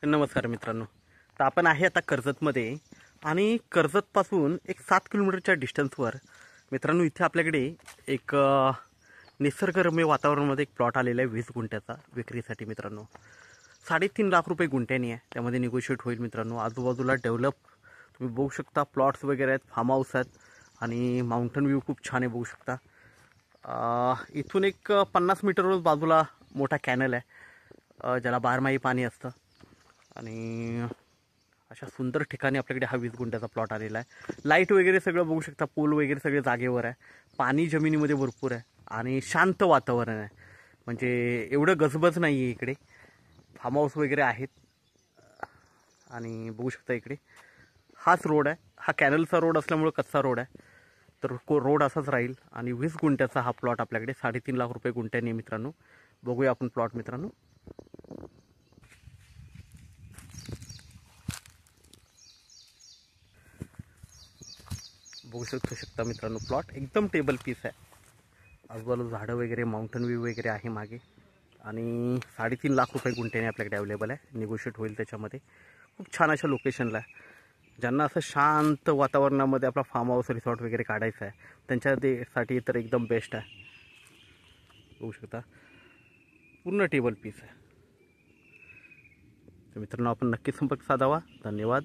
नमस्कार मित्रांनो. तर आपण आहे आता कर्जतमध्ये आणि कर्जतपासून एक 7 किलोमीटरच्या डिस्टन्सवर मित्रांनो इथे आपल्याकडे एक निसर्गरम्य वातावरणामध्ये एक प्लॉट आलेला आहे 20 गुंठ्याचा विक्रीसाठी मित्रांनो. 3.5 लाख रुपये गुंठ्यानी आहे. त्यामध्ये निगोशिएट होईल मित्रांनो. आजूबाजूला डेव्हलप तुम्ही बघू शकता, प्लॉट्स वगैरे आहेत, फार्म हाऊस आहेत आणि माउंटन व्ह्यू खूप छान आहे बघू शकता. इथून एक 50 मीटरवर बाजूला मोठा कॅनल आहे ज्याला बारमाही पाणी असतं आणि अशा सुंदर ठिकाणी आपल्याकडे हा 20 गुंठ्याचा प्लॉट आलेला आहे. लाईट वगैरे सगळं बघू शकता, पोल वगैरे सगळे जागेवर आहे, पाणी जमिनीमध्ये भरपूर आहे आणि शांत वातावरण आहे. म्हणजे एवढं गजबज नाही आहे इकडे. फार्म हाऊस वगैरे आहेत आणि बघू शकता इकडे हाच रोड आहे. हा कॅनलचा रोड असल्यामुळे कच्चा रोड आहे, तर रोड असाच राहील. आणि 20 गुंठ्याचा हा प्लॉट आपल्याकडे 3.5 लाख रुपये गुंठ्याने मित्रांनो. बघूया आपण प्लॉट मित्रांनो. बघू शकता मित्रांनो, प्लॉट एकदम टेबल पीस आहे. आजूबाजूला झाडं वगैरे, माउंटन व्ह्यू वगैरे आहे मागे आणि 3.5 लाख रुपये गुंठ्याने आपल्याकडे अवेलेबल आहे. निगोशिएट होईल त्याच्यामध्ये. खूप छान अशा लोकेशनला आहे. ज्यांना असं शांत वातावरणामध्ये आपला फार्म हाऊस रिसॉर्ट वगैरे काढायचा आहे त्यांच्यासाठी तर एकदम बेस्ट आहे. बघू शकता पूर्ण टेबल पीस आहे. तर मित्रांनो आपण नक्की संपर्क साधावा. धन्यवाद.